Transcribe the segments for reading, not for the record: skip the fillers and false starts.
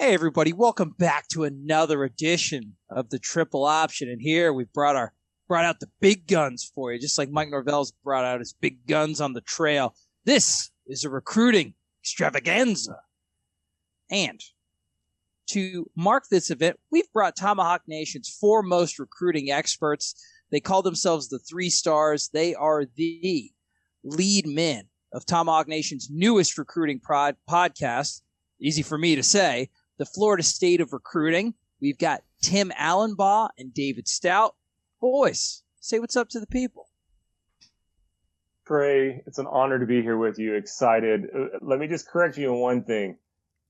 Hey everybody, welcome back to another edition of the Triple Option. And here we've brought out the big guns for you, just like Mike Norvell's brought out his big guns on the trail. This is a recruiting extravaganza. And to mark this event, we've brought Tomahawk Nation's foremost recruiting experts. They call themselves the 3 Stars. They are the lead men of Tomahawk Nation's newest recruiting podcast. Easy for me to say. The Florida State of Recruiting. We've got Tim Alumbaugh and David Stout. Boys, say what's up to the people. Trey, it's an honor to be here with you. Excited. Let me just correct you on one thing.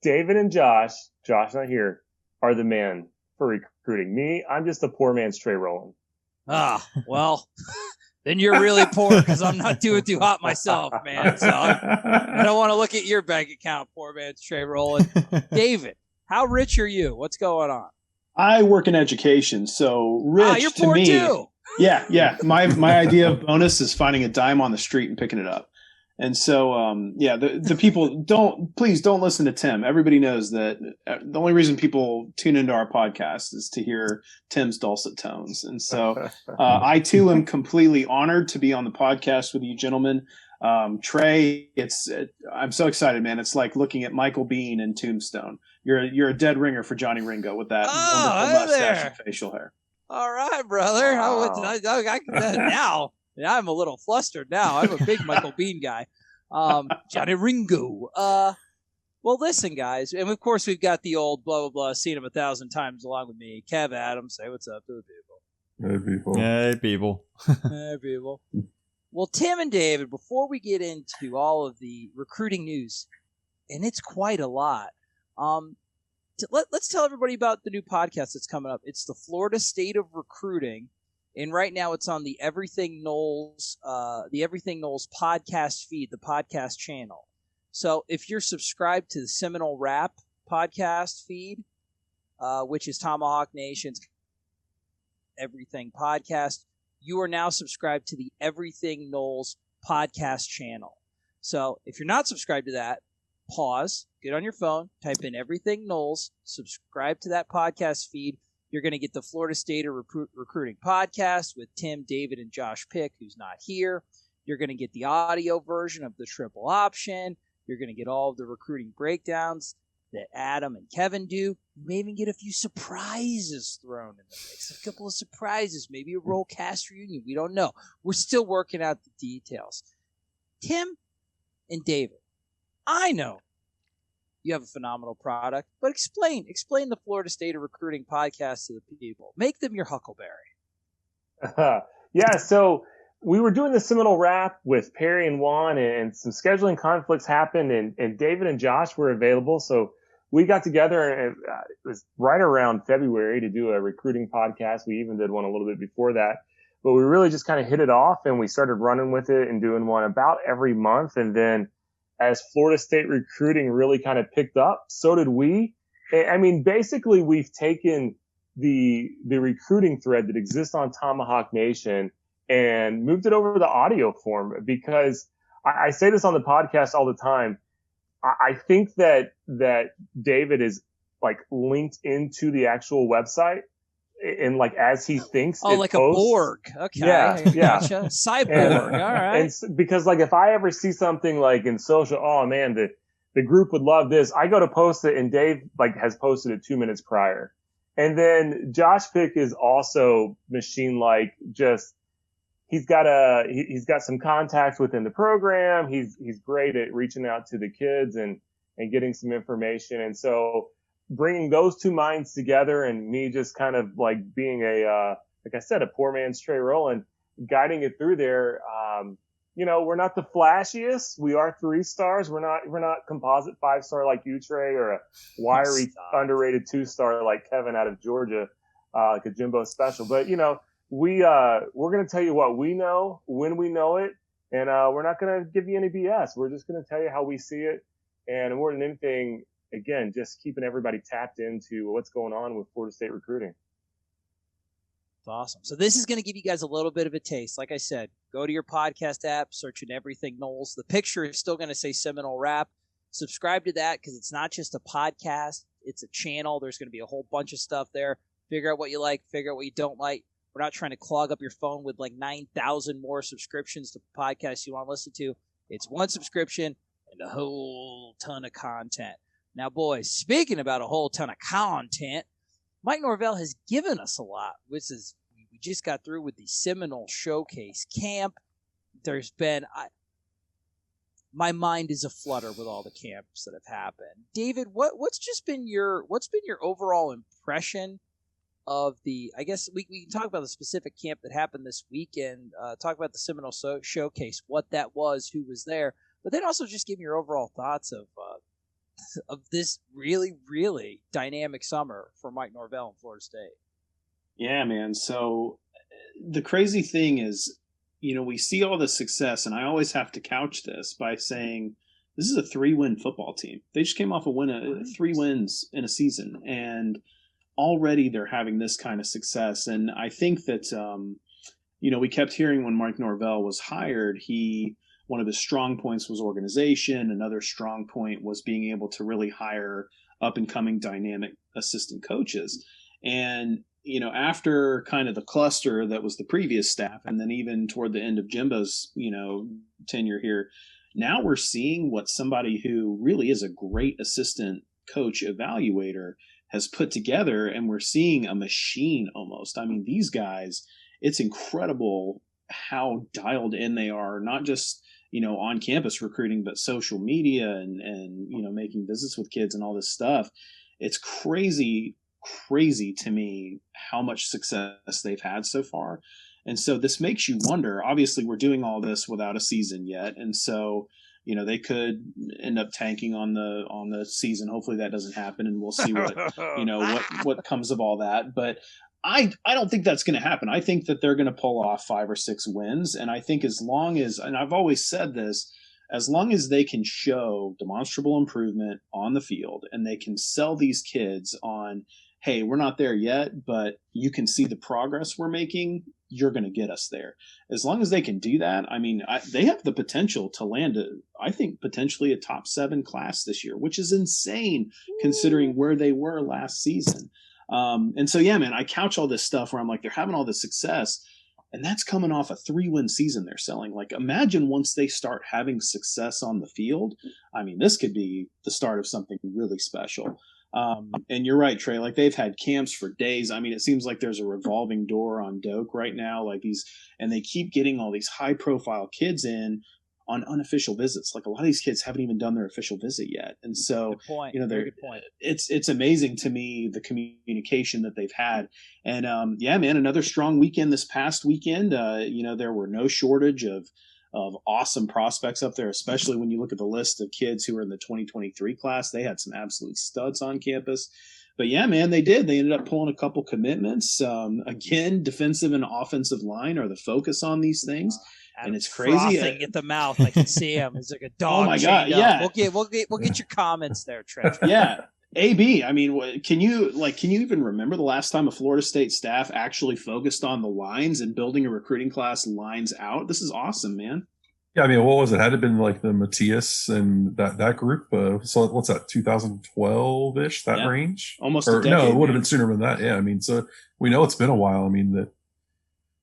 David and Josh not here, are the man for recruiting. Me, I'm just a poor man's Trey Rowland. Well, then you're really poor because I'm not doing too hot myself, man. So I don't want to look at your bank account, poor man's Trey Rowland. David, how rich are you? What's going on? I work in education, so rich you're to poor me. Too. Yeah. My idea of bonus is finding a dime on the street and picking it up. And so, the people please don't listen to Tim. Everybody knows that the only reason people tune into our podcast is to hear Tim's dulcet tones. And so I too am completely honored to be on the podcast with you gentlemen. Trey, I'm so excited, man. It's like looking at Michael Biehn in Tombstone. You're a dead ringer for Johnny Ringo with that wonderful mustache and facial hair. All right, brother. Now I'm a little flustered now. I'm a big Michael Biehn guy. Johnny Ringo. Well, listen, guys. And, of course, we've got the old blah, blah, blah, seen him 1,000 times along with me. Kev Adams, say what's up to the people. Hey, people. Hey, people. Hey, people. Well, Tim and David, before we get into all of the recruiting news, and it's quite a lot, let's tell everybody about the new podcast that's coming up. It's the Florida State of Recruiting. And right now it's on the Everything Noles podcast feed, the podcast channel. So if you're subscribed to the Seminole Rap podcast feed, which is Tomahawk Nation's Everything podcast, you are now subscribed to the Everything Noles podcast channel. So if you're not subscribed to that, pause, get on your phone, type in Everything Noles, subscribe to that podcast feed. You're going to get the Florida State of Recruiting podcast with Tim, David, and Josh Pick, who's not here. You're going to get the audio version of the Triple Option. You're going to get all of the recruiting breakdowns that Adam and Kevin do. You may even get a few surprises thrown in the mix. A couple of surprises, maybe a roll cast reunion. We don't know. We're still working out the details. Tim and David, I know you have a phenomenal product, but explain the Florida State of Recruiting podcast to the people. Make them your Huckleberry. Yeah, so we were doing the Seminole Rap with Perry and Juan, and some scheduling conflicts happened, and David and Josh were available, so we got together, and it was right around February to do a recruiting podcast. We even did one a little bit before that, but we really just kind of hit it off, and we started running with it and doing one about every month, and then as Florida State recruiting really kind of picked up, so did we. I mean, basically, we've taken the recruiting thread that exists on Tomahawk Nation and moved it over to the audio form, because I say this on the podcast all the time. I think that David is like linked into the actual website, and like as he thinks. Oh, like posts. A Borg. Okay. Yeah. Gotcha. Cyborg. All right. And because like if I ever see something like in social, oh man, the group would love this. I go to post it, and Dave like has posted it 2 minutes prior. And then Josh Pick is also machine like, just he's got some contacts within the program. He's great at reaching out to the kids and getting some information. And so bringing those two minds together, and me just kind of like being like I said, a poor man's Trey Rowland, guiding it through there. We're not the flashiest. We are 3 stars. We're not composite 5-star like you, Trey, or a wiry underrated 2-star like Kevin out of Georgia, like a Jimbo special. But we're going to tell you what we know when we know it, and we're not going to give you any BS. We're just going to tell you how we see it, and more than anything, again, just keeping everybody tapped into what's going on with Florida State recruiting. Awesome. So this is going to give you guys a little bit of a taste. Like I said, go to your podcast app, search in Everything Noles. The picture is still going to say Seminole Rap. Subscribe to that, because it's not just a podcast. It's a channel. There's going to be a whole bunch of stuff there. Figure out what you like. Figure out what you don't like. We're not trying to clog up your phone with like 9,000 more subscriptions to podcasts you want to listen to. It's one subscription and a whole ton of content. Now, boys, speaking about a whole ton of content, Mike Norvell has given us a lot. Which is, we just got through with the Seminole Showcase camp. There's been, my mind is aflutter with all the camps that have happened. David, what's been your overall impression of the? I guess we can talk about the specific camp that happened this weekend. Talk about the Seminole Showcase, what that was, who was there, but then also just give me your overall thoughts of this really, really dynamic summer for Mike Norvell in Florida State. Yeah, man. So the crazy thing is, we see all the success, and I always have to couch this by saying this is a 3-win football team. They just came off 3 wins in a season, and already they're having this kind of success. And I think that, we kept hearing when Mike Norvell was hired, one of his strong points was organization. Another strong point was being able to really hire up-and-coming dynamic assistant coaches. And, after kind of the cluster that was the previous staff, and then even toward the end of Jimbo's, tenure here, now we're seeing what somebody who really is a great assistant coach evaluator has put together, and we're seeing a machine almost. I mean, these guys, it's incredible how dialed in they are, not just on campus recruiting, but social media and making visits with kids and all this stuff. It's crazy to me how much success they've had so far. And so this makes you wonder, obviously we're doing all this without a season yet. And so, they could end up tanking on the season. Hopefully that doesn't happen, and we'll see what comes of all that. But I don't think that's going to happen. I think that they're going to pull off 5 or 6 wins. And I think as long as, and I've always said this, as long as they can show demonstrable improvement on the field and they can sell these kids on, hey, we're not there yet, but you can see the progress we're making, you're going to get us there. As long as they can do that, I mean, they have the potential to land, potentially a top 7 class this year, which is insane considering where they were last season. And so, yeah, man, I couch all this stuff where I'm like, they're having all this success, and that's coming off a 3-win season they're selling. Like, imagine once they start having success on the field. I mean, this could be the start of something really special. And you're right, Trey, like they've had camps for days. I mean, it seems like there's a revolving door on Doak right now, and they keep getting all these high profile kids in on unofficial visits. Like a lot of these kids haven't even done their official visit yet. And so, good point. Good point. It's amazing to me, the communication that they've had. And, yeah, man, another strong weekend this past weekend. There were no shortage of awesome prospects up there, especially when you look at the list of kids who are in the 2023 class. They had some absolute studs on campus. But yeah, man, they did. They ended up pulling a couple commitments. Again, defensive and offensive line are the focus on these things. And it's crazy. Frothing at the mouth, I can see him. It's like a dog. Oh my god! Yeah, we'll get your comments there, Trey. Yeah, AB. I mean, can you even remember the last time a Florida State staff actually focused on the lines and building a recruiting class lines out? This is awesome, man. Yeah, I mean, what was it? Had it been like the Matthias and that group? So what's that? 2012-ish, that range? Almost a decade. No, it would have been sooner than that. Yeah, I mean, so we know it's been a while. I mean that.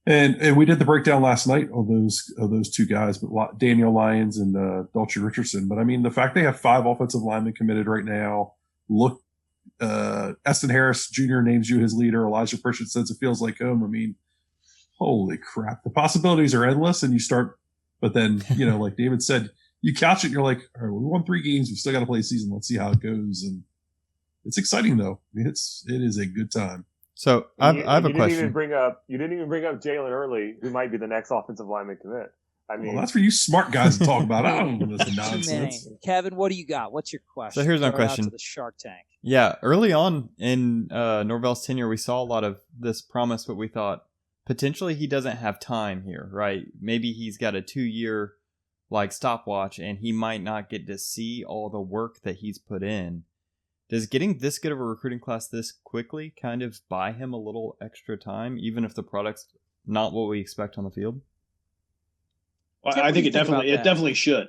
And we did the breakdown last night of those 2 guys, but Daniel Lyons and Daughtry Richardson. But I mean, the fact they have 5 offensive linemen committed right now. Look, Eston Harris Jr. names you his leader. Elijah Pritchett says it feels like home. I mean, holy crap! The possibilities are endless, and you start. But then, like David said, you couch it. And you're like, all right, we won 3 games. We still got to play a season. Let's see how it goes. And it's exciting, though. I mean, it is a good time. So I have a question. You didn't even bring up Jalen Early, who might be the next offensive lineman commit. I mean, well, that's for you smart guys to talk about. I don't know this nonsense. Kevin, what do you got? What's your question? So here's my question. To the Shark Tank. Yeah, early on in Norvell's tenure, we saw a lot of this promise, but we thought potentially he doesn't have time here, right? Maybe he's got a 2-year stopwatch, and he might not get to see all the work that he's put in. Does getting this good of a recruiting class this quickly kind of buy him a little extra time, even if the product's not what we expect on the field? Well, I think it definitely should.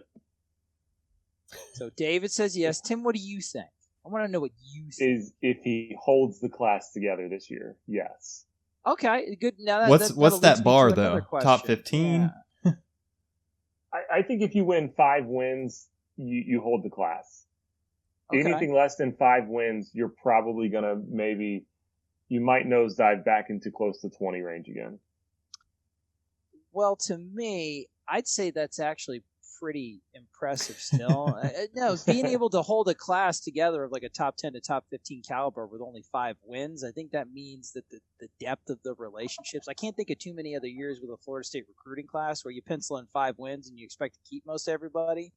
So David says yes. Tim, what do you think? I want to know what you think. Is if he holds the class together this year. Yes. Okay, good. Now what's that bar though? Top 15? Yeah. I think if you win 5 wins, you hold the class. Okay. Anything less than 5 wins, you're probably gonna you might nosedive back into close to 20 range again. Well, to me, I'd say that's actually pretty impressive still. No, being able to hold a class together of like a top 10 to top 15 caliber with only 5 wins, I think that means that the depth of the relationships, I can't think of too many other years with a Florida State recruiting class where you pencil in 5 wins and you expect to keep most everybody.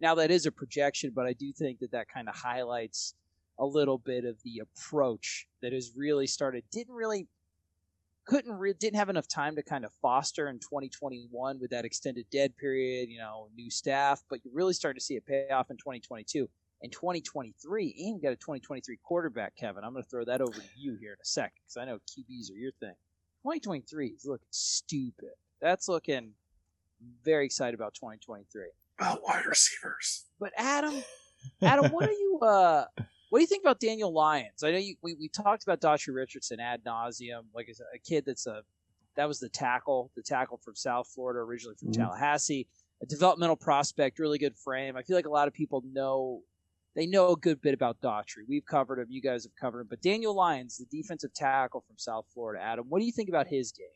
Now, that is a projection, but I do think that kind of highlights a little bit of the approach that has really started, didn't have enough time to kind of foster in 2021 with that extended dead period, new staff, but you really started to see it pay off in 2022 and 2023. And we got a 2023 quarterback, Kevin. I'm going to throw that over to you here in a second because I know QBs are your thing. 2023 is looking stupid. That's looking very excited about 2023. About wide receivers. But Adam, what do you think about Daniel Lyons? I know we talked about Daughtry Richardson ad nauseum, like a kid that was the tackle from South Florida, originally from Tallahassee, a developmental prospect, really good frame. I feel like a lot of people know a good bit about Daughtry. We've covered him, you guys have covered him, but Daniel Lyons, the defensive tackle from South Florida, Adam, what do you think about his game?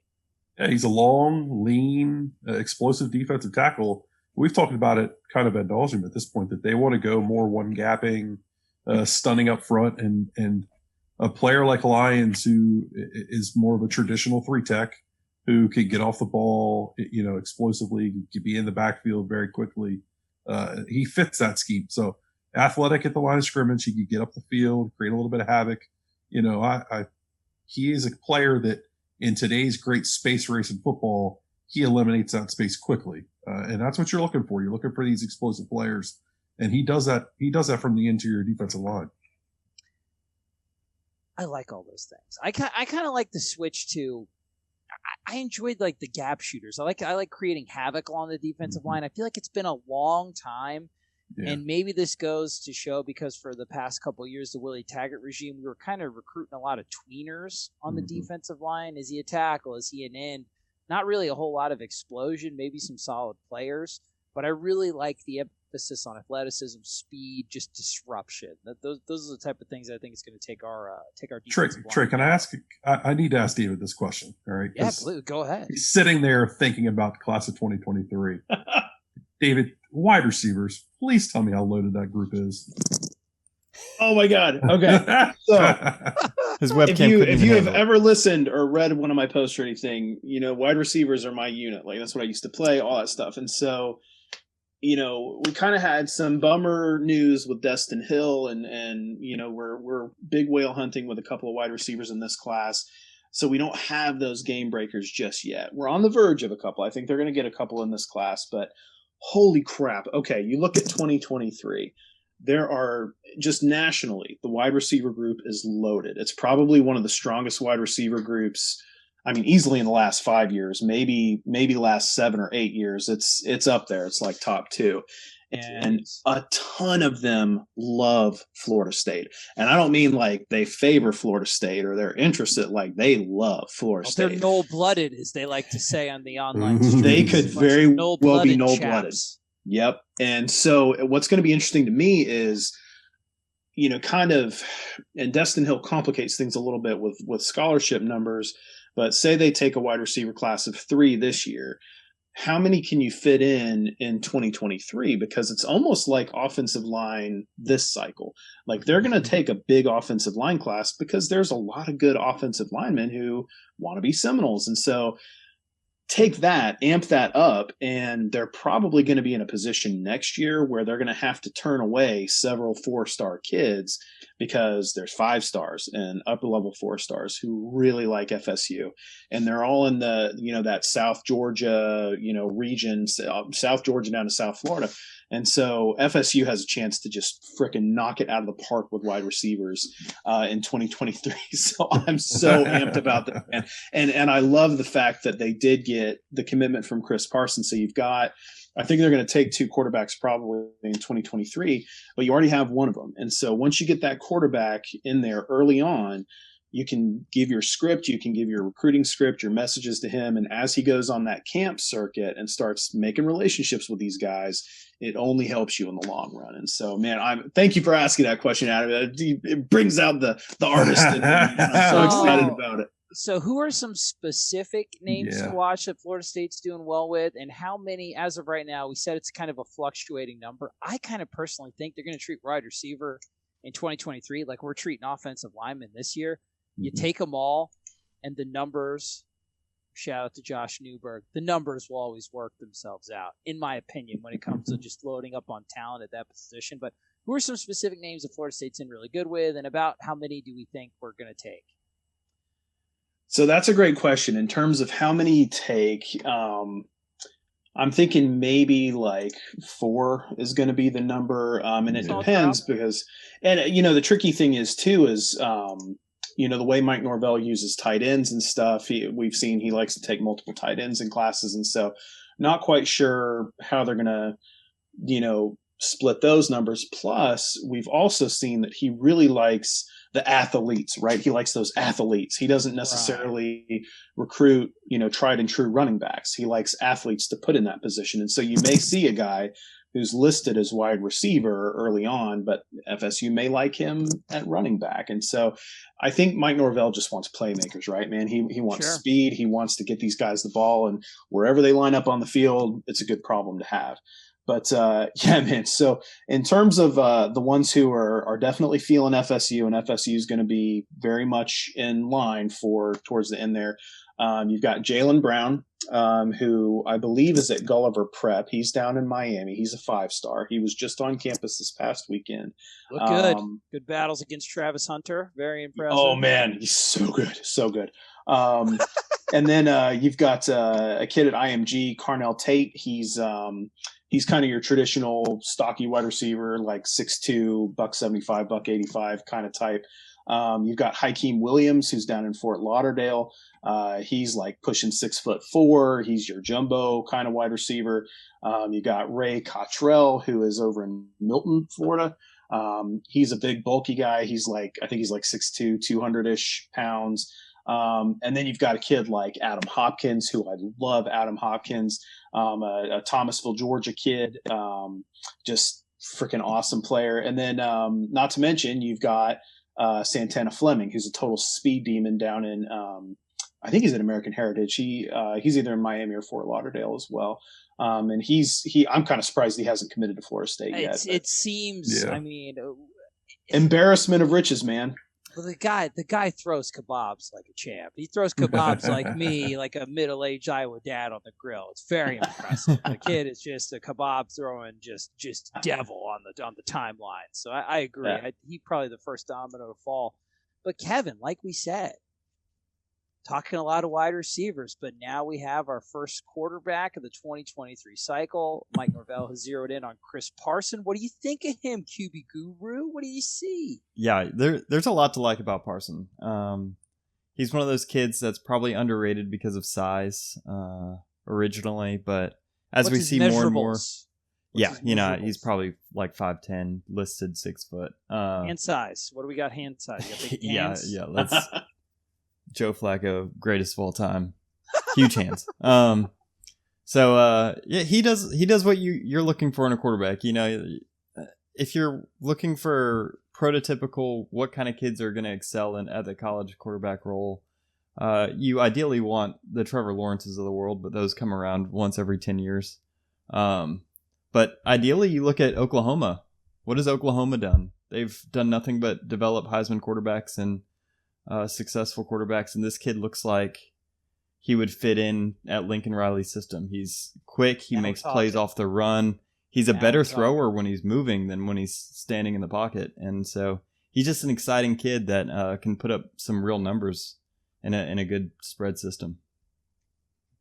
Yeah, he's a long, lean, explosive defensive tackle. We've talked about it kind of ad nauseum at this point that they want to go more one gapping. Stunning up front, and a player like Lyons who is more of a traditional 3-tech who can get off the ball, explosively, can be in the backfield very quickly. He fits that scheme. So athletic at the line of scrimmage, he can get up the field, create a little bit of havoc. He is a player that in today's great space race in football, he eliminates that space quickly. And that's what you're looking for. You're looking for these explosive players. And he does that. He does that from the interior defensive line. I like all those things. I kind of like the switch to. I enjoyed like the gap shooters. I like creating havoc along the defensive line. I feel like it's been a long time, and maybe this goes to show because for the past couple of years, the Willie Taggart regime, we were kind of recruiting a lot of tweeners on the defensive line. Is he a tackle? Is he an end? Not really a whole lot of explosion. Maybe some solid players, but I really like the emphasis on athleticism, speed, just disruption. Those are the type of things I think is going to take our defensive line. Trey, can I ask? I need to ask David this question. All right? Yeah, please, go ahead. He's sitting there thinking about the class of 2023. David, wide receivers, please tell me how loaded that group is. Oh my God. Okay. So his webcam if you have ever listened or read one of my posts or anything, wide receivers are my unit. Like that's what I used to play, all that stuff. And so we kind of had some bummer news with Destin Hill, and we're big whale hunting with a couple of wide receivers in this class. So we don't have those game breakers just yet. We're on the verge of a couple. I think they're going to get a couple in this class, but holy crap. Okay, you look at 2023. There are just nationally, the wide receiver group is loaded. It's probably one of the strongest wide receiver groups. I mean, easily in the last 5 years, maybe last 7 or 8 years. It's up there. It's like top 2. And a ton of them love Florida State. And I don't mean like they favor Florida State or they're interested, like they love Florida State. They're null-blooded, as they like to say on the online stream. They could very well be null-blooded. Yep. And so what's going to be interesting to me is, kind of, and Destin Hill complicates things a little bit with scholarship numbers, but say they take a wide receiver class of 3 this year. How many can you fit in 2023? Because it's almost like offensive line this cycle. Like they're going to take a big offensive line class because there's a lot of good offensive linemen who want to be Seminoles. And so take that, amp that up, and they're probably going to be in a position next year where they're going to have to turn away several 4-star kids because there's 5-stars and upper level 4-stars who really like FSU. And they're all in the, that South Georgia, region, South Georgia down to South Florida. And so FSU has a chance to just frickin' knock it out of the park with wide receivers in 2023. So I'm so amped about that, man. And I love the fact that they did get the commitment from Chris Parsons. So you've got I think they're going to take 2 quarterbacks probably in 2023, but you already have one of them. And so once you get that quarterback in there early on, you can give your script, you can give your recruiting script, your messages to him. And as he goes on that camp circuit and starts making relationships with these guys, it only helps you in the long run. And so, man, thank you for asking that question, Adam. It brings out the artist in me. I'm so excited about it. So who are some specific names to watch that Florida State's doing well with, and how many, as of right now, we said it's kind of a fluctuating number. I kind of personally think they're going to treat wide receiver in 2023 like we're treating offensive linemen this year. You take them all, and the numbers, shout out to Josh Newberg, the numbers will always work themselves out, in my opinion, when it comes to just loading up on talent at that position. But who are some specific names that Florida State's in really good with, and about how many do we think we're going to take? So that's a great question. In terms of how many you take, I'm thinking maybe like 4 is going to be the number. And it depends because, and the tricky thing is too, is, the way Mike Norvell uses tight ends and stuff, we've seen he likes to take multiple tight ends in classes. And so not quite sure how they're going to, split those numbers. Plus we've also seen that he really likes the athletes, right? He likes those athletes. He doesn't necessarily recruit, tried and true running backs. He likes athletes to put in that position. And so you may see a guy who's listed as wide receiver early on, but FSU may like him at running back. And so I think Mike Norvell just wants playmakers, right, man? He wants speed. He wants to get these guys the ball, and wherever they line up on the field, it's a good problem to have. But man, so in terms of the ones who are definitely feeling FSU, and FSU is going to be very much in line for towards the end there. You've got Jalen Brown, who I believe is at Gulliver Prep. He's down in Miami. He's a 5-star. He was just on campus this past weekend. Look good. Good battles against Travis Hunter. Very impressive. Oh man, he's so good. So good. And then you've got a kid at IMG, Carnell Tate. He's kind of your traditional stocky wide receiver, like 6'2", $175, $185 kind of type. You've got Hakeem Williams, who's down in Fort Lauderdale. He's like pushing 6'4". He's your jumbo kind of wide receiver. You got Ray Cottrell, who is over in Milton, Florida. He's a big, bulky guy. I think he's like 6'2", 200-ish pounds. And then you've got a kid like Adam Hopkins, who I love Adam Hopkins, a Thomasville, Georgia kid, just freaking awesome player. And then not to mention, you've got Santana Fleming, who's a total speed demon down in, I think he's at American Heritage. He's either in Miami or Fort Lauderdale as well. And I'm kind of surprised he hasn't committed to Florida State yet. It seems, embarrassment of riches, man. Well, the guy throws kebabs like a champ. He throws kebabs like me, like a middle-aged Iowa dad on the grill. It's very impressive. The kid is just a kebab throwing, just devil on the timeline. So I agree. Yeah. He probably the first domino to fall. But Kevin, like we said, talking a lot of wide receivers, but now we have our first quarterback of the 2023 cycle. Mike Norvell has zeroed in on Chris Parson. What do you think of him, QB Guru? What do you see? Yeah, there's a lot to like about Parson. He's one of those kids that's probably underrated because of size originally, but as we see more and more, he's probably like 5'10", listed 6 foot. Hand size. What do we got? Hand size. You got big hands? Yeah. Let's. Joe Flacco, greatest of all time, huge hands. He does what you're looking for in a quarterback. If you're looking for prototypical, what kind of kids are going to excel at the college quarterback role, you ideally want the Trevor Lawrences of the world, but those come around once every 10 years. But ideally, you look at Oklahoma. What has Oklahoma done? They've done nothing but develop Heisman quarterbacks and successful quarterbacks, and this kid looks like he would fit in at Lincoln Riley's system. He's quick. He makes plays off the run. He's a better thrower when he's moving than when he's standing in the pocket. And so he's just an exciting kid that can put up some real numbers in a good spread system.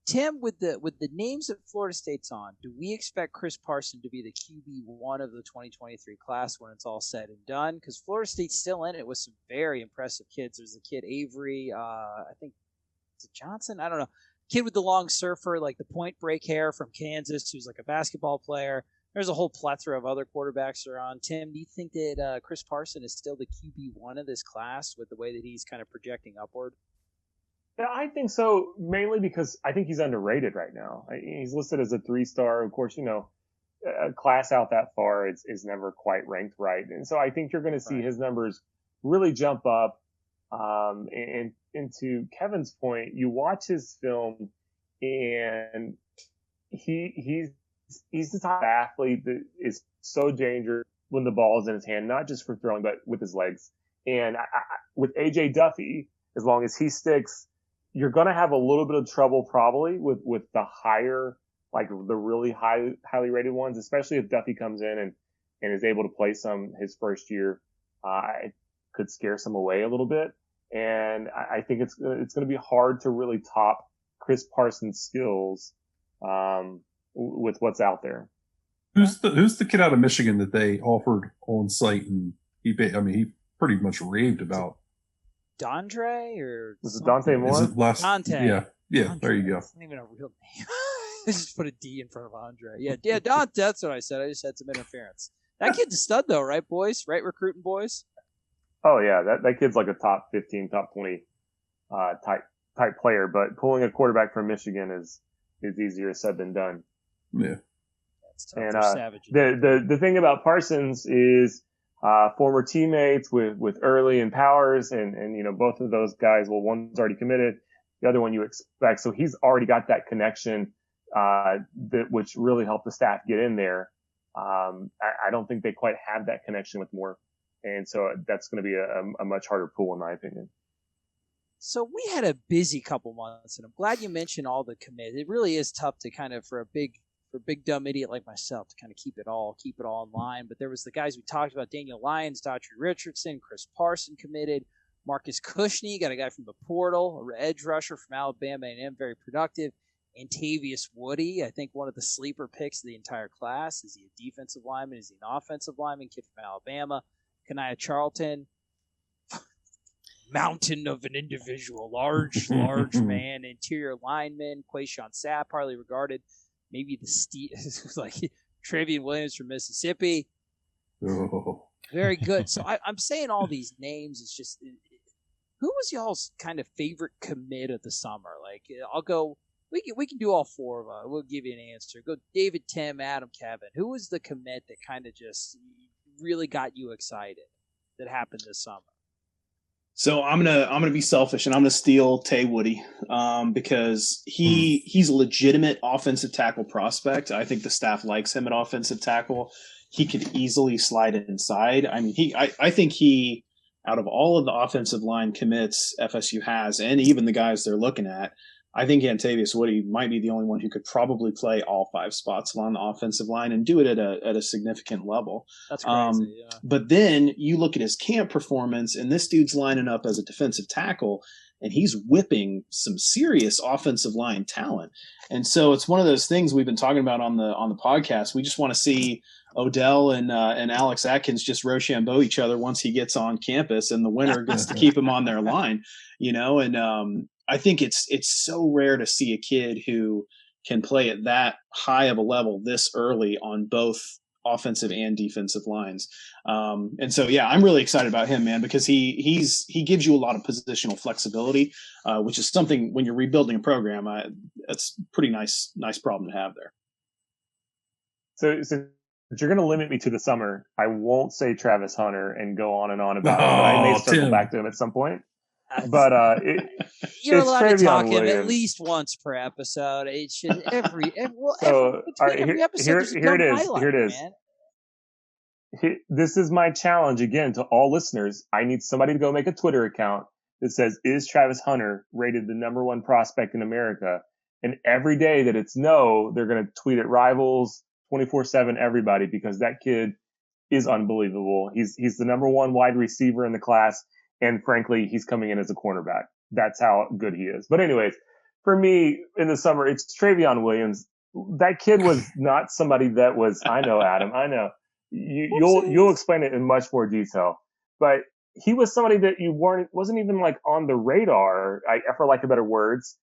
Tim, with the names that Florida State's on, do we expect Chris Parson to be the QB1 of the 2023 class when it's all said and done? Because Florida State's still in it with some very impressive kids. There's a kid, Avery, I think, is it Johnson? I don't know. kid with the long surfer, like the point break hair from Kansas, who's like a basketball player. There's a whole plethora of other quarterbacks that are on. Tim, do you think that Chris Parson is still the QB1 of this class with the way that he's kind of projecting upward? Yeah, I think so, mainly because I think he's underrated right now. He's listed as a 3-star. Of course, a class out that far is never quite ranked right. And so I think you're going to see his numbers really jump up. And to Kevin's point, you watch his film and he's the type of athlete that is so dangerous when the ball is in his hand, not just for throwing, but with his legs. And with AJ Duffy, as long as he sticks, you're going to have a little bit of trouble probably with the higher, like the really highly rated ones, especially if Duffy comes in and is able to play some his first year. It could scare some away a little bit. And I think it's going to be hard to really top Chris Parsons' skills with what's out there. Who's the kid out of Michigan that they offered on site, and he pretty much raved about? Daughtry or was it Dante Moore? Is it last? Dante. Yeah. Daughtry. There you go. It's not even a real name. I just put a D in front of Andre. Yeah, Dante. That's what I said. I just had some interference. That kid's a stud, though, right, boys? Right, recruiting boys. Oh yeah, that kid's like a top 15, top 20 type player. But pulling a quarterback from Michigan is easier said than done. Yeah. And the thing about Parsons is former teammates with Early and Powers, and both of those guys. Well, one's already committed, the other one you expect. So he's already got that connection which really helped the staff get in there. I don't think they quite have that connection with Moore, and so that's going to be a much harder pool in my opinion. So we had a busy couple months, and I'm glad you mentioned all the commits. It really is tough to kind of for a big dumb idiot like myself to kind of keep it all in line. But there was the guys we talked about: Daniel Lyons, Daughtry Richardson, Chris Parson committed, Marcus Cushney, got a guy from the portal, an edge rusher from Alabama A&M, very productive. Antavius Woody, I think one of the sleeper picks of the entire class. Is he a defensive lineman? Is he an offensive lineman? Kid from Alabama. Kaniah Charlton, mountain of an individual, large man, interior lineman. Quayshawn Sapp, highly regarded. Maybe like Trevian Williams from Mississippi. Oh. Very good. So I'm saying all these names. It's just, who was y'all's kind of favorite commit of the summer? Like, I'll go. We can do all four of them. We'll give you an answer. Go David, Tim, Adam, Kevin. Who was the commit that kind of just really got you excited that happened this summer? So I'm gonna be selfish and I'm gonna steal Tay Woody because he's a legitimate offensive tackle prospect. I think the staff likes him at offensive tackle. He could easily slide inside. I mean, I think he, out of all of the offensive line commits FSU has, and even the guys they're looking at, I think Antavius Woody might be the only one who could probably play all five spots along the offensive line and do it at a significant level. That's crazy, yeah. But then you look at his camp performance, and this dude's lining up as a defensive tackle, and he's whipping some serious offensive line talent. And so it's one of those things we've been talking about on the podcast. We just want to see Odell and Alex Atkins just Rochambeau each other once he gets on campus, and the winner gets to keep him on their line, and I think it's so rare to see a kid who can play at that high of a level this early on both offensive and defensive lines. And so, yeah, I'm really excited about him, man, because he gives you a lot of positional flexibility, which is something when you're rebuilding a program, that's a pretty nice problem to have there. So if you're going to limit me to the summer, I won't say Travis Hunter and go on and on about him, but I may circle back to him at some point. But you're allowed to talk Williams. him at least once per episode. It should every episode. Here it is. Man. This is my challenge again to all listeners. I need somebody to go make a Twitter account that says, "Is Travis Hunter rated the number one prospect in America?" And every day that it's no, they're going to tweet at Rivals 24/7, everybody, because that kid is unbelievable. He's the number one wide receiver in the class. And frankly, he's coming in as a cornerback. That's how good he is. But anyways, for me in the summer, it's Trevian Williams. That kid was not somebody that was, I know, Adam, I know. You'll explain it in much more detail. But he was somebody that wasn't even like on the radar, for lack of better words,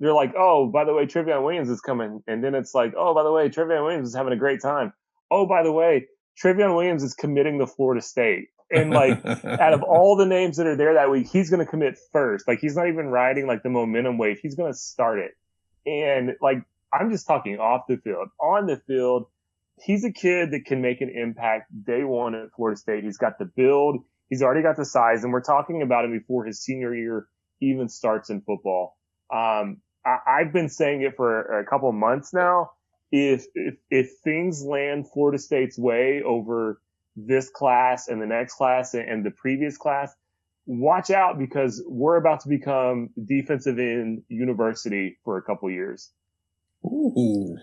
they're like, oh, by the way, Trevian Williams is coming. And then it's like, oh, by the way, Trevian Williams is having a great time. Oh, by the way, Trevian Williams is committing to Florida State. And like, out of all the names that are there that week, he's going to commit first. Like, he's not even riding like the momentum wave. He's going to start it. And like, I'm just talking off the field. On the field, he's a kid that can make an impact day one at Florida State. He's got the build. He's already got the size. And we're talking about him before his senior year even starts in football. I've been saying it for a couple of months now. If things land Florida State's way over this class and the next class and the previous class, watch out, because we're about to become defensive end university for a couple years. Ooh,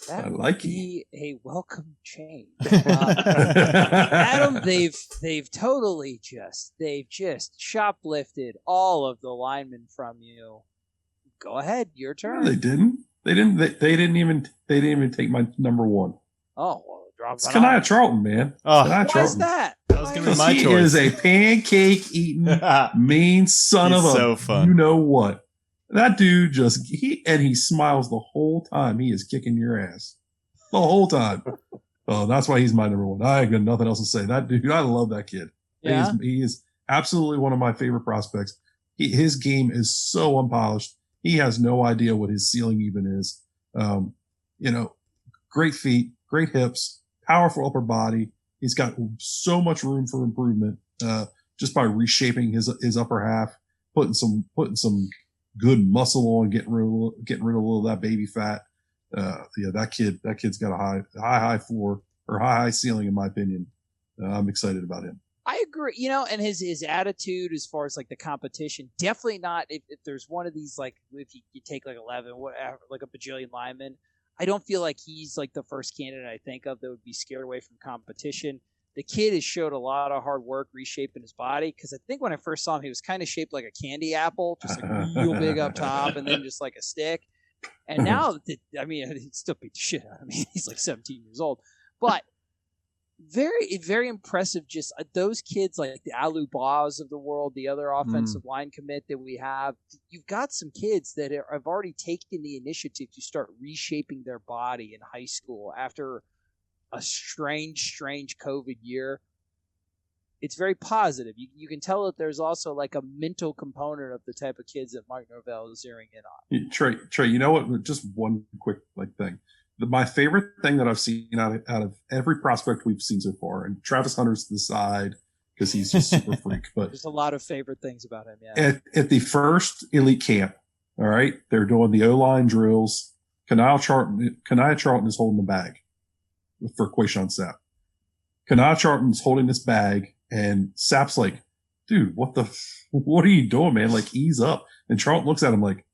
That I would like be a welcome change. Adam, they've totally just shoplifted all of the linemen from you. Go ahead, your turn. No, they didn't. They didn't even take my number one. Oh, well, drop It's it Kanaya off. Charlton, man. Oh, Kanaya Why is Charlton. that? That was gonna be my He choice. is a pancake eating mean son He's of a so fun. you know what. That dude he smiles the whole time. He is kicking your ass the whole time. Oh, that's why he's my number one. I ain't got nothing else to say. That dude, I love that kid. Yeah. He is absolutely one of my favorite prospects. His game is so unpolished. He has no idea what his ceiling even is. Great feet, great hips, powerful upper body. He's got so much room for improvement just by reshaping his upper half, putting some good muscle on, getting rid of a little of that baby fat. That kid's got a high floor or high ceiling, in my opinion. I'm excited about him. I agree, and his attitude as far as like the competition, definitely not. If there's one of these, like if you take like 11, whatever, like a bajillion linemen, I don't feel like he's like the first candidate I think of that would be scared away from competition. The kid has showed a lot of hard work reshaping his body, because I think when I first saw him, he was kind of shaped like a candy apple, just like real big up top and then just like a stick. And now, he'd still beat the shit out of me. He's like 17 years old. But very, very impressive. Just those kids, like the Alumbaugh of the world, the other offensive line commit that we have. You've got some kids that have already taken the initiative to start reshaping their body in high school after a strange COVID year. It's very positive. You can tell that there's also like a mental component of the type of kids that Mike Norvell is zeroing in on. Trey, you know what? Just one quick thing. My favorite thing that I've seen out of every prospect we've seen so far, and Travis Hunter's to the side because he's just super freak. But there's a lot of favorite things about him. Yeah. At the first elite camp, all right, they're doing the O-line drills. Kanaya Charlton is holding the bag for Quayshawn Sapp. Kanaya Charlton's holding this bag, and Sapp's like, dude, what are you doing, man? Like, ease up. And Charlton looks at him like,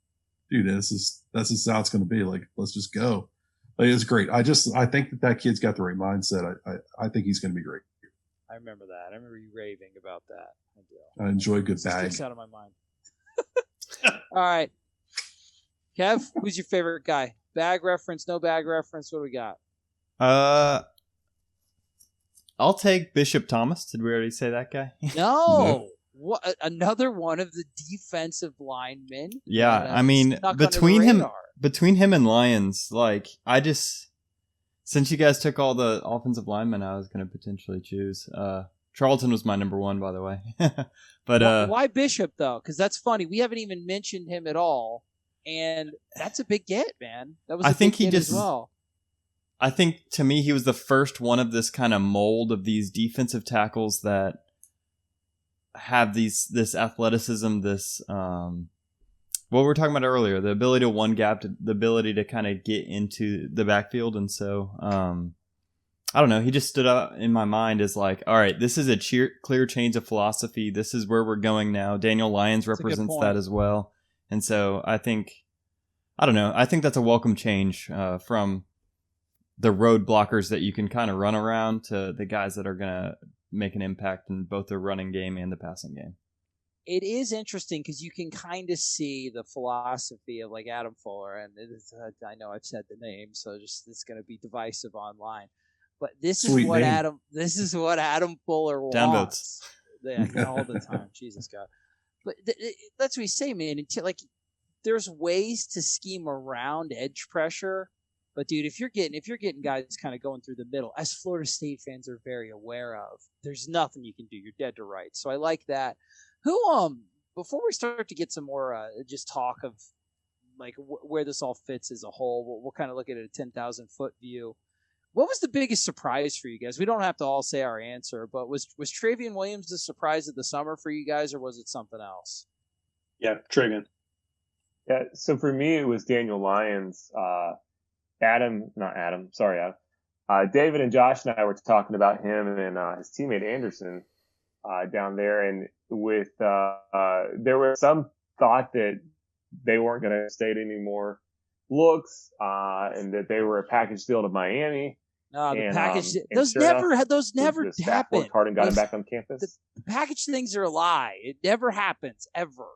dude, that's just how it's going to be. Like, let's just go. Like, it's great. I think that kid's got the right mindset. I think he's going to be great. I remember that. I remember you raving about that. I do. I enjoy a good bag. Sticks out of my mind. All right. Kev, who's your favorite guy? Bag reference, no bag reference? What do we got? I'll take Bishop Thomas. Did we already say that guy? No. What, another one of the defensive linemen? Yeah, I mean, between him and Lyons, like, since you guys took all the offensive linemen I was going to potentially choose, Charlton was my number one, by the way. But why Bishop, though? Because that's funny. We haven't even mentioned him at all, and that's a big get, man. That was a big get as well. I think, to me, he was the first one of this kind of mold of these defensive tackles that have this athleticism, this what we were talking about earlier, the ability to one gap, the ability to kind of get into the backfield. And so I don't know, he just stood out in my mind as like, all right, this is a clear change of philosophy. This is where we're going now. Daniel Lyons represents that as well. And so I think that's a welcome change from the road blockers that you can kind of run around to the guys that are going to make an impact in both the running game and the passing game. It is interesting because you can kind of see the philosophy of like Adam Fuller, and I know I've said the name, so it's going to be divisive online. But this is what Adam Fuller wants. Down votes. Yeah, all the time. Jesus God. But that's what he's saying, man. Like, there's ways to scheme around edge pressure. But dude, if you're getting guys kind of going through the middle, as Florida State fans are very aware of, there's nothing you can do. You're dead to rights. So I like that. Before we start to get some more just talk of like where this all fits as a whole, we'll kind of look at it a 10,000-foot view. What was the biggest surprise for you guys? We don't have to all say our answer, but was Trevian Williams the surprise of the summer for you guys, or was it something else? Yeah, Trevian. Yeah, so for me, it was Daniel Lyons. David and Josh and I were talking about him and his teammate Anderson down there, and with there was some thought that they weren't going to state any more looks, and that they were a package deal to Miami. The package those never happened. Hard and got him back on campus. The package things are a lie. It never happens ever.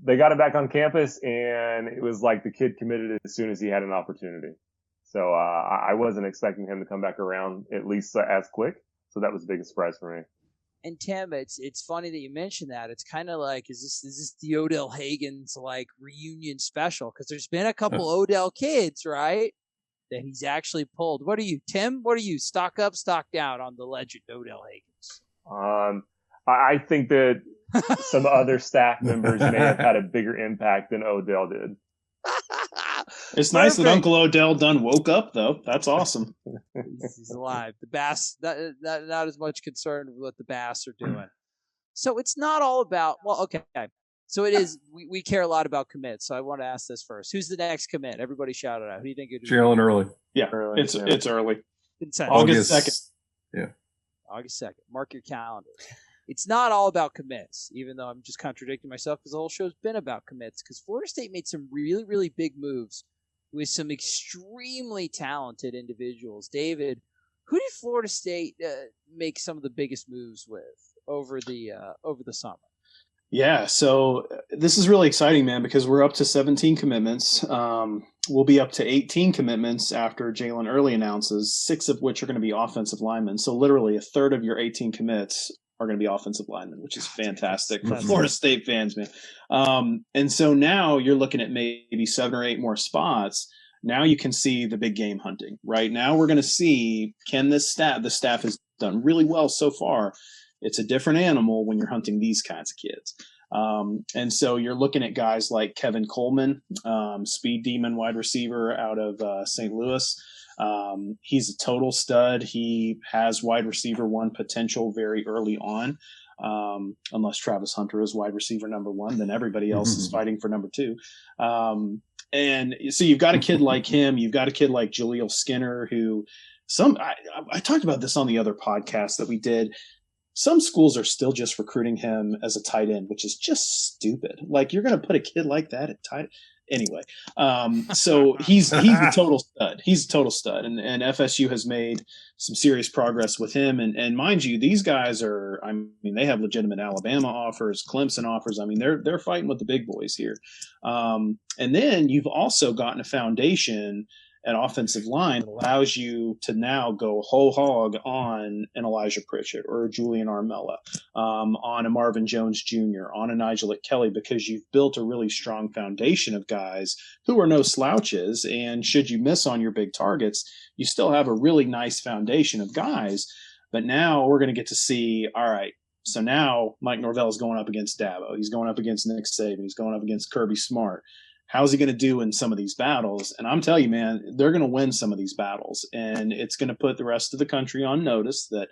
They got him back on campus, and it was like the kid committed as soon as he had an opportunity. So I wasn't expecting him to come back around at least as quick. So that was the biggest surprise for me. And Tim, it's funny that you mentioned that. It's kind of like, is this the Odell Hagen's like reunion special? Because there's been a couple Odell kids, right, that he's actually pulled. What are you, Tim? What are you, stock up, stock down on the legend Odell Hagens? I think that some other staff members may have had a bigger impact than Odell did. It's nice that Uncle Odell done woke up, though. That's awesome. He's alive. The Bass, not as much concerned with what the Bass are doing. So it's not all about, well, okay. So it is, we care a lot about commits. So I want to ask this first. Who's the next commit? Everybody shout it out. Who do you think it is? Jalen Early. Yeah, it's early. August 2nd. Yeah. August 2nd. Mark your calendars. It's not all about commits, even though I'm just contradicting myself because the whole show's been about commits, because Florida State made some really, really big moves with some extremely talented individuals. David, who did Florida State make some of the biggest moves with over the summer? Yeah, so this is really exciting, man, because we're up to 17 commitments. We'll be up to 18 commitments after Jalen Early announces, 6 of which are going to be offensive linemen. So literally a third of your 18 commits are going to be offensive linemen, which is fantastic for Florida State fans, man. And so now you're looking at maybe 7 or 8 more spots. Now you can see the big game hunting, right? Now we're going to see, can the staff has done really well so far. It's a different animal when you're hunting these kinds of kids. And so you're looking at guys like Kevin Coleman, speed demon wide receiver out of St. Louis. He's a total stud. He has wide receiver 1 potential very early on. Unless Travis Hunter is wide receiver number 1, then everybody else is fighting for number 2. And so you've got a kid like him. You've got a kid like Jaleel Skinner, who I talked about this on the other podcast that we did. Some schools are still just recruiting him as a tight end, which is just stupid. Like, you're going to put a kid like that at tight. Anyway, so he's the total stud. He's a total stud, and FSU has made some serious progress with him. And mind you, these guys are, I mean, they have legitimate Alabama offers, Clemson offers. I mean, they're fighting with the big boys here. And then you've also gotten a foundation at offensive line that allows you to now go whole hog on an Elijah Pritchett or a Julian Armella, on a Marvin Jones Jr., on a Nigel Kelly, because you've built a really strong foundation of guys who are no slouches. And should you miss on your big targets, you still have a really nice foundation of guys. But now we're going to get to see, all right, so now Mike Norvell is going up against Dabo. He's going up against Nick Saban. He's going up against Kirby Smart. How's he going to do in some of these battles? And I'm telling you, man, they're going to win some of these battles. And it's going to put the rest of the country on notice that,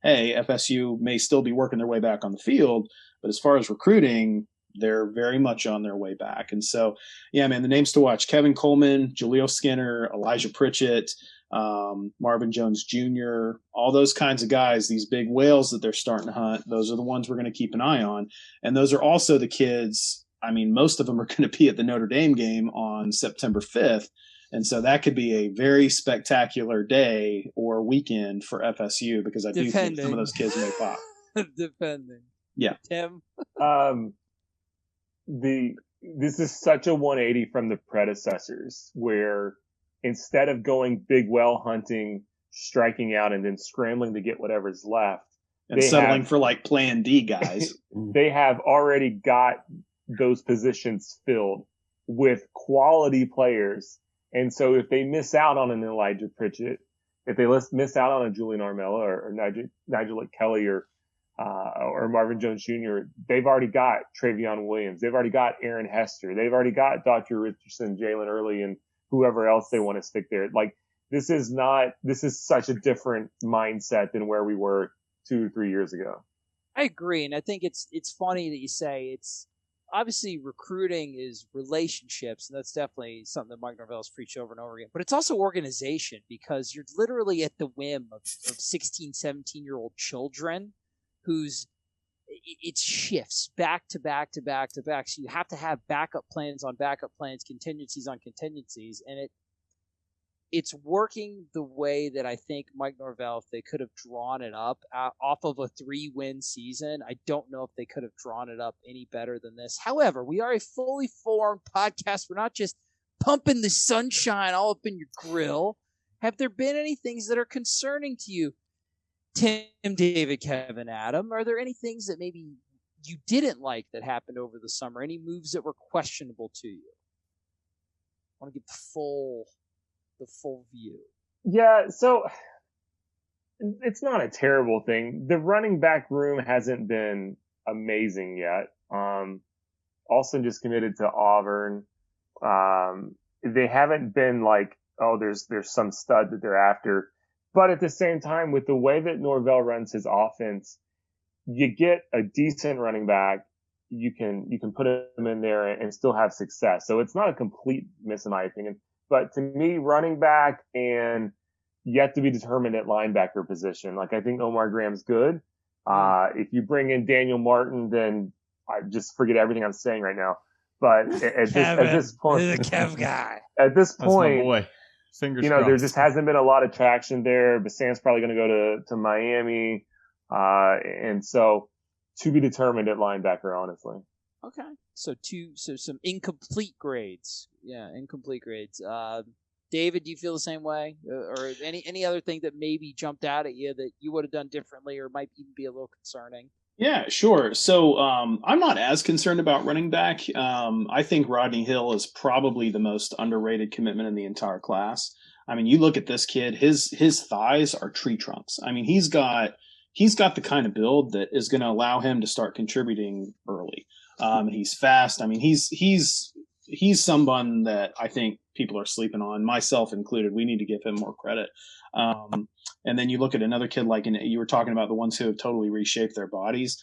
hey, FSU may still be working their way back on the field, but as far as recruiting, they're very much on their way back. And so, yeah, man, the names to watch: Kevin Coleman, Jaleel Skinner, Elijah Pritchett, Marvin Jones Jr., all those kinds of guys, these big whales that they're starting to hunt. Those are the ones we're going to keep an eye on. And those are also the kids. I mean, most of them are going to be at the Notre Dame game on September 5th. And so that could be a very spectacular day or weekend for FSU, because I do think some of those kids may pop. Depending. Yeah. Tim? This is such a 180 from the predecessors, where instead of going big well hunting, striking out, and then scrambling to get whatever's left, and settling for like plan D guys. They have already got those positions filled with quality players. And so if they miss out on an Elijah Pritchett, if they miss out on a Julian Armella or Nigel Kelly or Marvin Jones Jr., they've already got Trevian Williams. They've already got Aaron Hester. They've already got Daughtry Richardson, Jalen Early, and whoever else they want to stick there. Like, this is such a different mindset than where we were 2 or 3 years ago. I agree. And I think it's funny that you say it's obviously recruiting is relationships. And that's definitely something that Mike Norvell has preached over and over again, but it's also organization, because you're literally at the whim of 16, 17-year-old children it shifts back to back to back to back. So you have to have backup plans on backup plans, contingencies on contingencies. And it's working the way that I think Mike Norvell, if they could have drawn it up off of a 3-win season, I don't know if they could have drawn it up any better than this. However, we are a fully formed podcast. We're not just pumping the sunshine all up in your grill. Have there been any things that are concerning to you, Tim, David, Kevin, Adam? Are there any things that maybe you didn't like that happened over the summer? Any moves that were questionable to you? I want to give the full view. Yeah, so it's not a terrible thing. The running back room hasn't been amazing yet. Alston just committed to Auburn. They haven't been like, oh, there's some stud that they're after. But at the same time, with the way that Norvell runs his offense, you get a decent running back. You can put him in there and still have success. So it's not a complete miss, in my opinion. But to me, running back and yet to be determined at linebacker position. Like, I think Omar Graham's good. If you bring in Daniel Martin, then I just forget everything I'm saying right now. But at this point, the Kev guy. At this That's point, my boy. Fingers there crossed. just hasn't been a lot of traction there. Bassant's probably going to go to Miami. And so to be determined at linebacker, honestly. Okay. So some incomplete grades. Yeah, incomplete grades. David, do you feel the same way? Or any other thing that maybe jumped out at you that you would have done differently or might even be a little concerning? Yeah, sure. So I'm not as concerned about running back. I think Rodney Hill is probably the most underrated commitment in the entire class. I mean, you look at this kid; his thighs are tree trunks. I mean, he's got the kind of build that is going to allow him to start contributing early. He's fast. I mean, he's someone that I think people are sleeping on, myself included. We need to give him more credit. And then you look at another kid, like you were talking about the ones who have totally reshaped their bodies.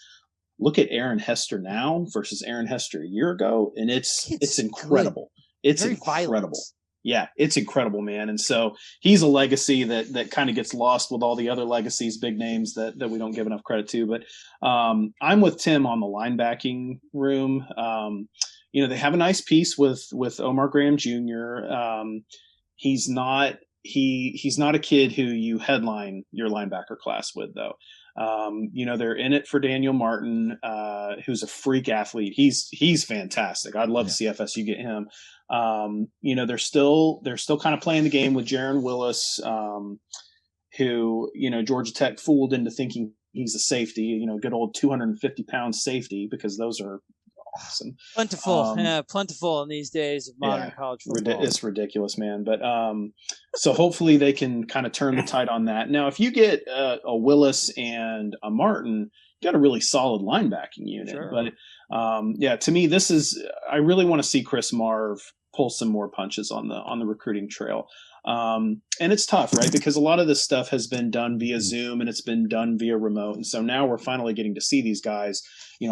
Look at Aaron Hester now versus Aaron Hester a year ago, and it's incredible. It's incredible. Violent. Yeah, it's incredible, man. And so he's a legacy that kind of gets lost with all the other legacies, big names that we don't give enough credit to. But I'm with Tim on the linebacking room. They have a nice piece with Omar Graham Jr. He's not a kid who you headline your linebacker class with, though. They're in it for Daniel Martin, who's a freak athlete. He's fantastic. I'd love to see FSU get him. They're still kind of playing the game with Jaron Willis, who, Georgia Tech fooled into thinking he's a safety, good old 250-pound safety, because those are awesome. Plentiful in these days of modern college football. It's ridiculous, man. But so hopefully they can kind of turn the tide on that. Now, if you get a Willis and a Martin, you got a really solid linebacking unit. Sure. But to me, I really want to see Chris Marv pull some more punches on the recruiting trail. And it's tough, right? Because a lot of this stuff has been done via Zoom and it's been done via remote. And so now we're finally getting to see these guys,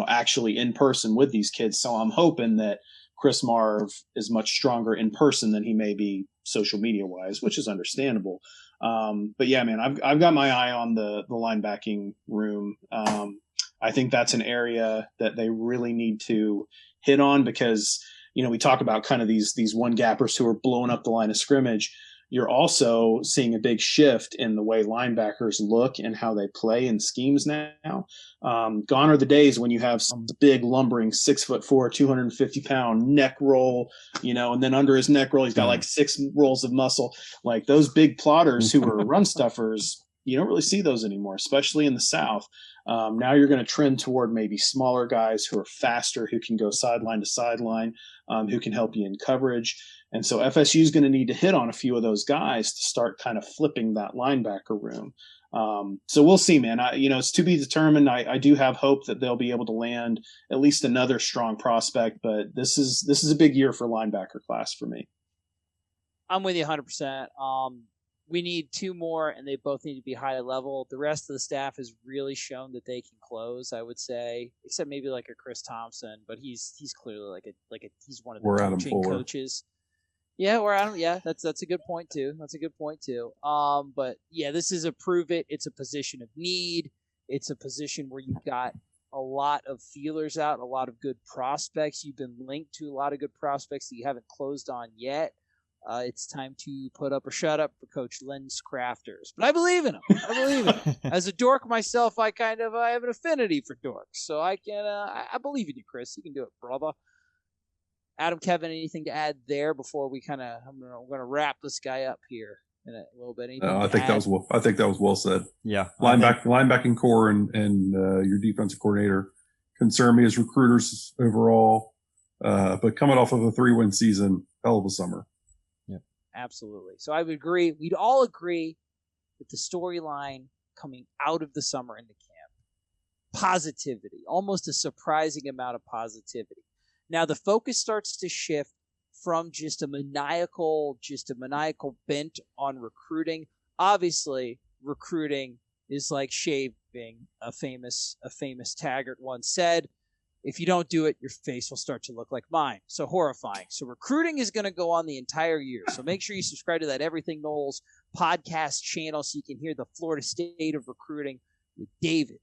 actually in person with these kids. So I'm hoping that Chris Marv is much stronger in person than he may be social media wise, which is understandable. But yeah, man, I've got my eye on the linebacking room. I think that's an area that they really need to hit on, because, we talk about kind of these one gappers who are blowing up the line of scrimmage. You're also seeing a big shift in the way linebackers look and how they play in schemes now. Gone are the days when you have some big lumbering 6'4", 250-pound neck roll, and then under his neck roll, he's got like 6 rolls of muscle. Like those big plotters who are run stuffers, you don't really see those anymore, especially in the South. Now you're going to trend toward maybe smaller guys who are faster, who can go sideline to sideline, who can help you in coverage. And so FSU is going to need to hit on a few of those guys to start kind of flipping that linebacker room. So we'll see, man. It's to be determined. I do have hope that they'll be able to land at least another strong prospect, but this is a big year for linebacker class for me. I'm with you 100%. We need 2 more, and they both need to be high level. The rest of the staff has really shown that they can close, I would say, except maybe like a Chris Thompson, but he's clearly he's one of the coaching coaches. Yeah, or Adam. Yeah, that's a good point too. But yeah, this is a prove it. It's a position of need. It's a position where you've got a lot of feelers out, a lot of good prospects. You've been linked to a lot of good prospects that you haven't closed on yet. It's time to put up or shut up for Coach Lynn's Crafters. But I believe in him. As a dork myself, I have an affinity for dorks. So I believe in you, Chris. You can do it, brother. Adam, Kevin, anything to add there before we I'm going to wrap this guy up here in a little bit? I think that was well said. Yeah. Linebacking core and your defensive coordinator concern me as recruiters overall. But coming off of a 3-win season, hell of a summer. Absolutely. So I would agree. We'd all agree that the storyline coming out of the summer into camp, positivity, almost a surprising amount of positivity. Now the focus starts to shift from just a maniacal bent on recruiting. Obviously, recruiting is like shaving. A famous Taggart once said, if you don't do it, your face will start to look like mine. So horrifying. So recruiting is going to go on the entire year. So make sure you subscribe to that Everything Noles podcast channel so you can hear the Florida State of recruiting with David,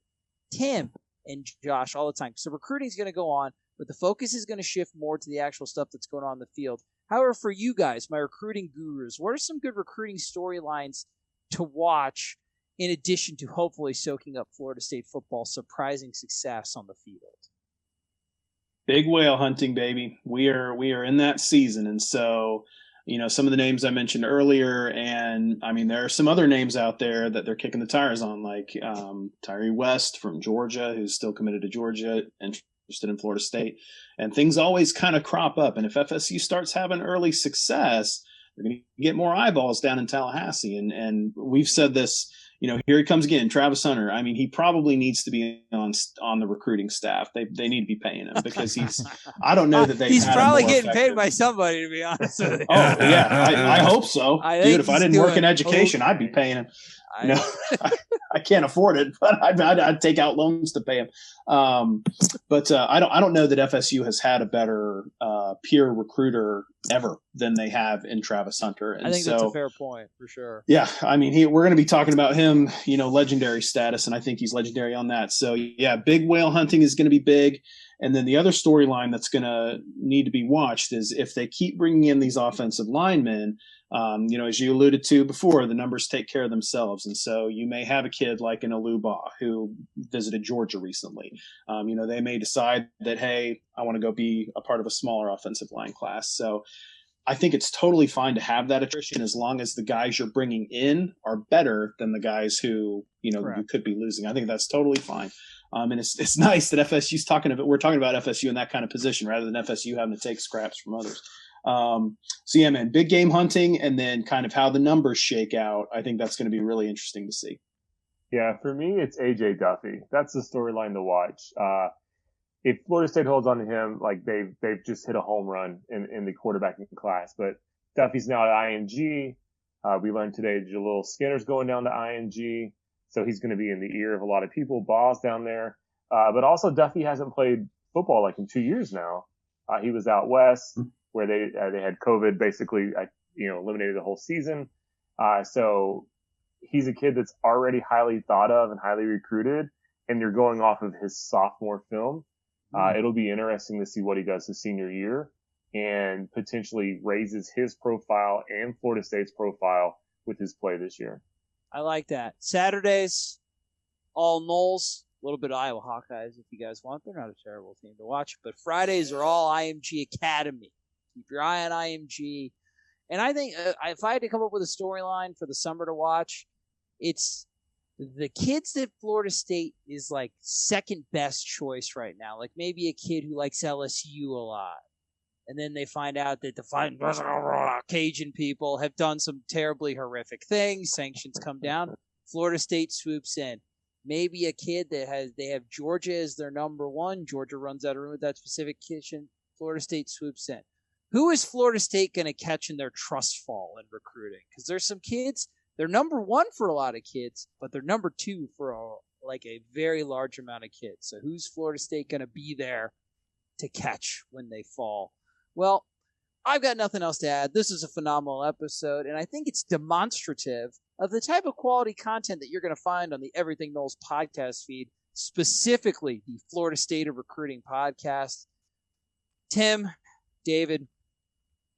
Tim, and Josh all the time. So recruiting is going to go on, but the focus is going to shift more to the actual stuff that's going on in the field. However, for you guys, my recruiting gurus, what are some good recruiting storylines to watch in addition to hopefully soaking up Florida State football's surprising success on the field? Big whale hunting, baby. We are in that season. And so, some of the names I mentioned earlier, and I mean, there are some other names out there that they're kicking the tires on, like Tyree West from Georgia, who's still committed to Georgia and interested in Florida State. And things always kind of crop up. And if FSU starts having early success, they're going to get more eyeballs down in Tallahassee. And we've said this, here he comes again, Travis Hunter. I mean, he probably needs to be on the recruiting staff. They need to be paying him because I don't know that he's probably getting paid by somebody, to be honest with you. Oh, yeah. I hope so. Dude, if I didn't work in education, I'd be paying him. I can't afford it, but I'd take out loans to pay him. But I don't know that FSU has had a better peer recruiter ever than they have in Travis Hunter. And I think that's a fair point for sure. Yeah, I mean, we're going to be talking about him, legendary status, and I think he's legendary on that. So yeah, big whale hunting is going to be big. And then the other storyline that's going to need to be watched is if they keep bringing in these offensive linemen. As you alluded to before, the numbers take care of themselves. And so you may have a kid like an Alumbaugh who visited Georgia recently. They may decide that, hey, I want to go be a part of a smaller offensive line class. So I think it's totally fine to have that attrition as long as the guys you're bringing in are better than the guys who, you could be losing. I think that's totally fine. And it's nice that FSU's we're talking about FSU in that kind of position rather than FSU having to take scraps from others. So yeah, man, big game hunting and then kind of how the numbers shake out. I think that's going to be really interesting to see. Yeah, for me, it's AJ Duffy. That's the storyline to watch. If Florida State holds on to him, like they've just hit a home run in the quarterbacking class. But Duffy's now at IMG. We learned today Jalil Skinner's going down to IMG. So he's going to be in the ear of a lot of people. Ball's down there. But also Duffy hasn't played football like in 2 years now. He was out west where they had COVID basically, eliminated the whole season. So he's a kid that's already highly thought of and highly recruited, and you're going off of his sophomore film. It'll be interesting to see what he does his senior year and potentially raises his profile and Florida State's profile with his play this year. I like that. Saturdays, all Noles. A little bit of Iowa Hawkeyes if you guys want. They're not a terrible team to watch. But Fridays are all IMG Academy. Keep your eye on IMG. And I think if I had to come up with a storyline for the summer to watch, it's the kids that Florida State is like second best choice right now, like maybe a kid who likes LSU a lot, and then they find out that the Fighting Cajun people have done some terribly horrific things. Sanctions come down. Florida State swoops in. Maybe a kid that they have Georgia as their number one. Georgia runs out of room with that specific kitchen. Florida State swoops in. Who is Florida State going to catch in their trust fall in recruiting? Because there's some kids, they're number one for a lot of kids, but they're number two for a very large amount of kids. So who's Florida State going to be there to catch when they fall? Well, I've got nothing else to add. This is a phenomenal episode, and I think it's demonstrative of the type of quality content that you're going to find on the Everything Noles podcast feed, specifically the Florida State of Recruiting podcast. Tim, David,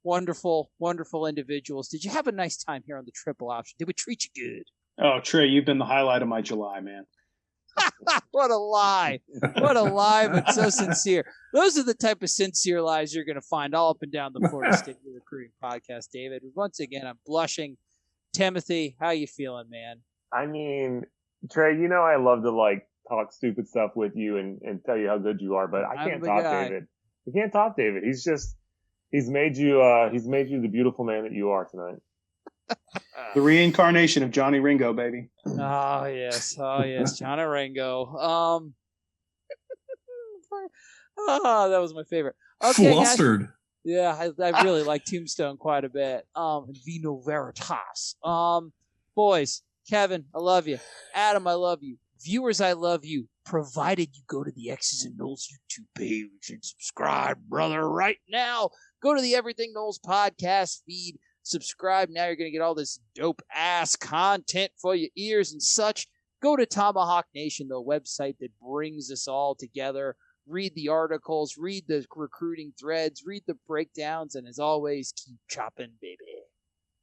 wonderful, wonderful individuals. Did you have a nice time here on the Triple Option? Did we treat you good? Oh, Trey, you've been the highlight of my July, man. What a lie. What a lie, but so sincere. Those are the type of sincere lies you're going to find all up and down the Florida State Recruiting podcast, David. Once again, I'm blushing. Timothy, how you feeling, man? I mean, Trey, you know I love to talk stupid stuff with you and tell you how good you are, but I can't top David. You can't top David. He's made you the beautiful man that you are tonight. The reincarnation of Johnny Ringo, baby. Oh yes, Johnny Ringo. That was my favorite. Okay, Flustered. Guys. Yeah, I really like Tombstone quite a bit. Vino Veritas. Boys, Kevin, I love you. Adam, I love you. Viewers, I love you. Provided you go to the X's and Noles YouTube page and subscribe, brother, right now. Go to the Everything Noles podcast feed. Subscribe. Now you're going to get all this dope-ass content for your ears and such. Go to Tomahawk Nation, the website that brings us all together. Read the articles, read the recruiting threads, read the breakdowns, and as always, keep chopping, baby.